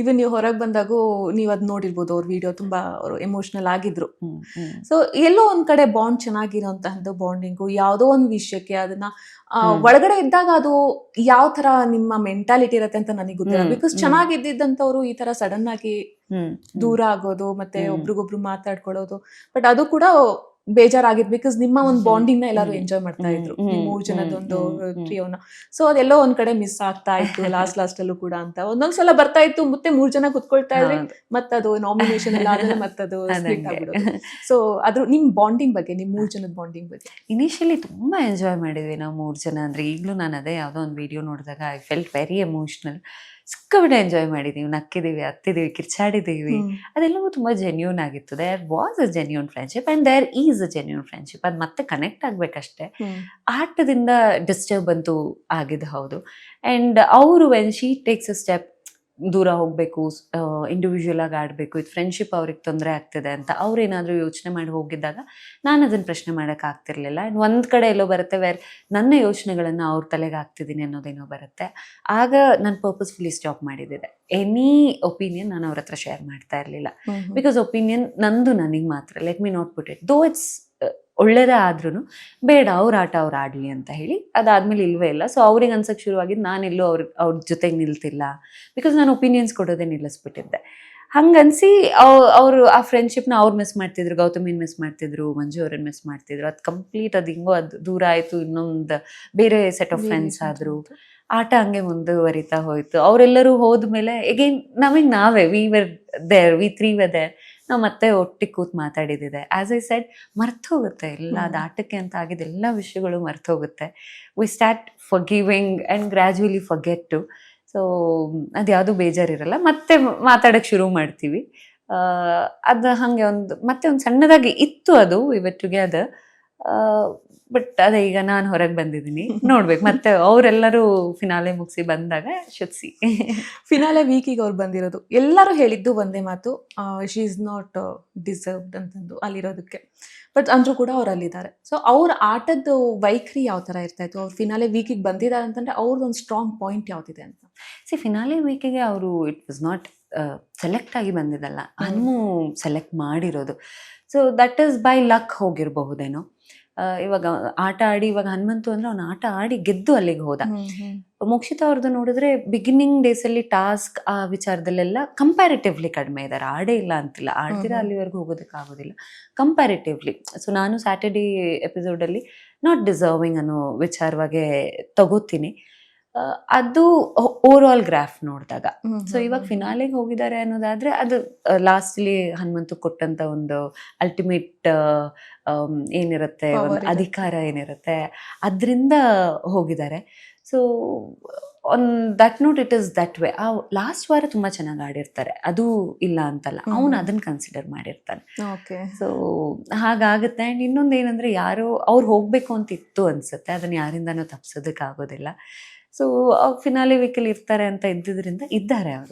Even ನೀವು ಹೊರಗೆ ಬಂದಾಗೂ ನೀವು ಅದ್ ನೋಡಿರ್ಬೋದು, ಅವ್ರ ವಿಡಿಯೋ ತುಂಬಾ ಅವರು ಎಮೋಷನಲ್ ಆಗಿದ್ರು. ಸೊ ಎಲ್ಲೋ ಒಂದ್ ಕಡೆ ಬಾಂಡ್ ಚೆನ್ನಾಗಿರೋಂತಹದ್ದು ಬಾಂಡಿಂಗು ಯಾವುದೋ ಒಂದು ವಿಷಯಕ್ಕೆ ಅದನ್ನ ಒಳಗಡೆ ಇದ್ದಾಗ ಅದು ಯಾವ ತರ ನಿಮ್ಮ ಮೆಂಟಾಲಿಟಿ ಇರತ್ತೆ ಅಂತ ನನಗೆ ಗೊತ್ತಿಲ್ಲ. ಬಿಕಾಸ್ ಚೆನ್ನಾಗಿದ್ದಂತವ್ರು ಈ ತರ ಸಡನ್ ಆಗಿ ದೂರ ಆಗೋದು ಮತ್ತೆ ಒಬ್ರಿಗೊಬ್ರು ಮಾತಾಡ್ಕೊಳ್ಳೋದು, ಬಟ್ ಅದು ಕೂಡ ಬೇಜಾರಾಗಿತ್ತು. ಬಿಕಾಸ್ ನಿಮ್ಮ ಒಂದು ಬಾಂಡಿಂಗ್ ನ ಎಲ್ಲರೂ ಎಂಜಾಯ್ ಮಾಡ್ತಾ ಇದ್ರು, ನಿಮ್ 3 ಜನದೊಂದು ಟ್ರಿಯೋನ. ಸೊ ಅದೆಲ್ಲೋ ಒಂದ್ ಕಡೆ ಮಿಸ್ ಆಗ್ತಾ ಇತ್ತು ಲಾಸ್ಟ್ ಅಲ್ಲೂ ಕೂಡ ಅಂತ. ಒಂದೊಂದ್ಸಲ ಬರ್ತಾ ಇತ್ತು, ಮತ್ತೆ 3 ಜನ ಕುತ್ಕೊಳ್ತಾ ಇದ್ರೆ ಮತ್ತದು ನಾಮಿನೇಷನ್ ಎಲ್ಲ ಆದ್ರೆ ಮತ್ತದು ಸ್ಪ್ಲಿಟ್ ಆಗ್ಬಿಡೋದು. ಸೊ ಅದ್ರ ನಿಮ್ ಬಾಂಡಿಂಗ್ ಬಗ್ಗೆ, ನಿಮ್ 3 ಜನದ ಬಾಂಡಿಂಗ್ ಬಗ್ಗೆ. ಇನಿಷಿಯಲಿ ತುಂಬಾ ಎಂಜಾಯ್ ಮಾಡಿದ್ವಿ ನಾವು 3 ಜನ. ಅಂದ್ರೆ ಈಗಲೂ ನಾನು ಅದೇ ಯಾವುದೋ ಒಂದು ವಿಡಿಯೋ ನೋಡಿದಾಗ ಐ ಫೆಲ್ಟ್ ವೆರಿ ಎಮೋಷನಲ್. ಸಿಕ್ಕಾಬಿಟ್ಟೆ ಎಂಜಾಯ್ ಮಾಡಿದೀವಿ, ನಕ್ಕಿದೀವಿ, ಹತ್ತಿದೀವಿ, ಕಿರ್ಚಾಡಿದೀವಿ. ಅದೆಲ್ಲವೂ ತುಂಬಾ ಜೆನ್ಯೂನ್ ಆಗಿತ್ತು. There was a genuine friendship and there is a genuine friendship. ಅದು ಮತ್ತೆ ಕನೆಕ್ಟ್ ಆಗ್ಬೇಕಷ್ಟೇ. ಆಟದಿಂದ ಡಿಸ್ಟರ್ಬ್ ಅಂತೂ ಆಗಿದ್ದು ಹೌದು. ಅಂಡ್ ಅವರು when she takes a step, ದೂರ ಹೋಗ್ಬೇಕು, ಇಂಡಿವಿಜುವಲ್ ಆಗಿ ಆಡಬೇಕು, ಇದು ಫ್ರೆಂಡ್ಶಿಪ್ ಅವ್ರಿಗೆ ತೊಂದರೆ ಆಗ್ತಿದೆ ಅಂತ ಅವ್ರೇನಾದ್ರೂ ಯೋಚನೆ ಮಾಡಿ ಹೋಗಿದ್ದಾಗ ನಾನು ಅದನ್ನ ಪ್ರಶ್ನೆ ಮಾಡಕ್ ಆಗ್ತಿರ್ಲಿಲ್ಲ. ಅಂಡ್ ಒಂದ್ ಕಡೆ ಎಲ್ಲೋ ಬರುತ್ತೆ ವೇರ್ ನನ್ನ ಯೋಚನೆಗಳನ್ನ ಅವ್ರ ತಲೆಗೆ ಆಗ್ತಿದ್ದೀನಿ ಅನ್ನೋದೇನೋ ಬರುತ್ತೆ. ಆಗ ನಾನು ಪರ್ಪಸ್ಫುಲಿ ಸ್ಟಾಪ್ ಮಾಡಿದ್ದೆ. ಎನಿ ಒಪಿನಿಯನ್ ನಾನು ಅವ್ರ ಹತ್ರ ಶೇರ್ ಮಾಡ್ತಾ ಇರ್ಲಿಲ್ಲ. ಬಿಕಾಸ್ ಒಪಿನಿಯನ್ ನಂದು ನನಗೆ ಮಾತ್ರ. Let me not put it ದೋ ಇಟ್ಸ್ ಒಳ್ಳೇದೇ ಆದ್ರೂ ಬೇಡ, ಅವ್ರ ಆಟ ಅವ್ರು ಆಡ್ಲಿ ಅಂತ ಹೇಳಿ ಅದಾದ್ಮೇಲೆ ಇಲ್ವೇ ಇಲ್ಲ. ಸೊ ಅವ್ರಿಗೆ ಅನ್ಸಕ್ ಶುರುವಾಗಿದ್ದು ನಾನೆಲ್ಲೂ ಅವ್ರ ಜೊತೆಗೆ ನಿಲ್ತಿಲ್ಲ. ಬಿಕಾಸ್ ನಾನು ಒಪಿನಿಯನ್ಸ್ ಕೊಡೋದೇ ನಿಲ್ಲಿಸ್ಬಿಟ್ಟಿದ್ದೆ. ಹಂಗನ್ಸಿ ಅವರು ಆ ಫ್ರೆಂಡ್ಶಿಪ್ನ ಅವ್ರು ಮಿಸ್ ಮಾಡ್ತಿದ್ರು, ಗೌತಮಿನ್ ಮಿಸ್ ಮಾಡ್ತಿದ್ರು, ಮಂಜು ಅವ್ರನ್ನ ಮಿಸ್ ಮಾಡ್ತಿದ್ರು. ಅದು ಕಂಪ್ಲೀಟ್ ಅದು ಹಿಂಗೋ ಅದು ದೂರ ಆಯ್ತು. ಇನ್ನೊಂದು ಬೇರೆ ಸೆಟ್ ಆಫ್ ಫ್ರೆಂಡ್ಸ್ ಆದ್ರು. ಆಟ ಹಂಗೆ ಮುಂದುವರಿತಾ ಹೋಯ್ತು. ಅವರೆಲ್ಲರೂ ಹೋದ್ಮೇಲೆ ಎಗೈನ್ ನಮಗೆ ನಾವೇ ವಿ ತ್ರೀ ವರ್ ದೇರ್. ನಾವು ಮತ್ತೆ ಒಟ್ಟಿಗೆ ಕೂತ್ ಮಾತಾಡಿದಿದೆ. ಆಸ್ ಐ ಸೆಡ್, ಮರ್ತೋಗುತ್ತೆ ಎಲ್ಲ. ಅದು ಆಟಕ್ಕೆ ಅಂತ ಆಗಿದ್ದ ಎಲ್ಲ ವಿಷಯಗಳು ಮರ್ತೋಗುತ್ತೆ. We start forgiving and gradually forget too. So ಅದು ಯಾವುದು ಬೇಜಾರಿರಲ್ಲ, ಮತ್ತೆ ಮಾತಾಡೋಕ್ಕೆ ಶುರು ಮಾಡ್ತೀವಿ. ಅದು ಹಾಗೆ ಮತ್ತೆ ಒಂದು ಸಣ್ಣದಾಗಿ ಇತ್ತು ಅದು, ಇವತ್ತು ಟುಗೆದರ್. ಬಟ್ ಅದೇ ಈಗ ನಾನು ಹೊರಗೆ ಬಂದಿದ್ದೀನಿ, ನೋಡ್ಬೇಕು ಮತ್ತೆ ಅವರೆಲ್ಲರೂ ಫಿನಾಲೆ ಮುಗಿಸಿ ಬಂದಾಗ ಶುತ್ಸಿ. ಫಿನಾಲೆ ವೀಕಿಗೆ ಅವ್ರು ಬಂದಿರೋದು ಎಲ್ಲರೂ ಹೇಳಿದ್ದು ಒಂದೇ ಮಾತು, ಶಿ ಇಸ್ ನಾಟ್ ಡಿಸರ್ವ್ಡ್ ಅಂತಂದು ಅಲ್ಲಿರೋದಕ್ಕೆ. ಬಟ್ ಅಂದ್ರೂ ಕೂಡ ಅವ್ರು ಅಲ್ಲಿದ್ದಾರೆ. ಸೊ ಅವ್ರ ಆಟದ ವೈಖರಿ ಯಾವ ಥರ ಇರ್ತಾ ಇತ್ತು? ಅವ್ರು ಫಿನಾಲೆ ವೀಕಿಗೆ ಬಂದಿದ್ದಾರೆ ಅಂತಂದ್ರೆ ಅವ್ರದ್ದೊಂದು ಸ್ಟ್ರಾಂಗ್ ಪಾಯಿಂಟ್ ಯಾವ್ದಿದೆ ಅಂತ? ಫಿನಾಲೆ ವೀಕಿಗೆ ಅವರು ಇಟ್ ವಾಸ್ ನಾಟ್ ಸೆಲೆಕ್ಟ್ ಆಗಿ ಬಂದಿದ್ದಲ್ಲ, ಹನುಮು ಸೆಲೆಕ್ಟ್ ಮಾಡಿರೋದು. So that is by luck ಹೋಗಿರಬಹುದೇನೋ. ಇವಾಗ ಆಟ ಆಡಿ, ಇವಾಗ ಹನುಮಂತು ಅಂದ್ರೆ ಅವ್ನು ಆಟ ಆಡಿ ಗೆದ್ದು ಅಲ್ಲಿಗೆ ಹೋದ. ಮೋಕ್ಷಿತಾ ಅವ್ರದ್ದು ನೋಡಿದ್ರೆ ಬಿಗಿನಿಂಗ್ ಡೇಸ್ ಅಲ್ಲಿ ಟಾಸ್ಕ್ ಆ ವಿಚಾರದಲ್ಲೆಲ್ಲ ಕಂಪ್ಯಾರಿಟಿವ್ಲಿ ಕಡಿಮೆ ಇದ್ದಾರೆ. ಆಡೇ ಇಲ್ಲ ಅಂತಿಲ್ಲ, ಆಡ್ತೀರಾ ಅಲ್ಲಿವರೆಗೂ ಹೋಗೋದಕ್ಕೆ ಆಗೋದಿಲ್ಲ ಕಂಪ್ಯಾರಿಟಿವ್ಲಿ. ಸೊ ನಾನು ಸ್ಯಾಟರ್ಡೇ ಎಪಿಸೋಡಲ್ಲಿ ನಾಟ್ ಡಿಸರ್ವಿಂಗ್ ಅನ್ನೋ ವಿಚಾರವಾಗಿ ತಗೋತೀನಿ. ಅದು ಓವರ್ ಆಲ್ ಗ್ರಾಫ್ ನೋಡಿದಾಗ. ಸೊ ಇವಾಗ ಫಿನಾಲೆಗೆ ಹೋಗಿದ್ದಾರೆ ಅನ್ನೋದಾದ್ರೆ ಅದು ಲಾಸ್ಟ್ಲಿ ಹನುಮಂತು ಕೊಟ್ಟಂತ ಒಂದು ಅಲ್ಟಿಮೇಟ್ ಏನಿರುತ್ತೆ, ಒಂದು ಅಧಿಕಾರ ಏನಿರುತ್ತೆ, ಅದರಿಂದ ಹೋಗಿದ್ದಾರೆ. So on that note it is that way. ಆ ಲಾಸ್ಟ್ ವಾರ ತುಂಬಾ ಚೆನ್ನಾಗಿ ಆಡಿರ್ತಾರೆ, ಅದು ಇಲ್ಲ ಅಂತಲ್ಲ, ಅವನು ಅದನ್ನ ಕನ್ಸಿಡರ್ ಮಾಡಿರ್ತಾನೆ. ಸೊ ಹಾಗಾಗುತ್ತೆ. ಅಂಡ್ ಇನ್ನೊಂದು ಏನಂದ್ರೆ, ಯಾರೋ ಅವ್ರು ಹೋಗ್ಬೇಕು ಅಂತ ಇತ್ತು ಅನ್ಸುತ್ತೆ, ಅದನ್ನ ಯಾರಿಂದಾನೂ ತಪ್ಸೋದಕ್ಕೆ ಆಗೋದಿಲ್ಲ. ಸೊ ಫಿನಾಲೆ ವೀಕಲ್ಲಿ ಇರ್ತಾರೆ ಅಂತ ಇದ್ದಿದ್ರಿಂದ ಇದ್ದಾರೆ ಅವರು.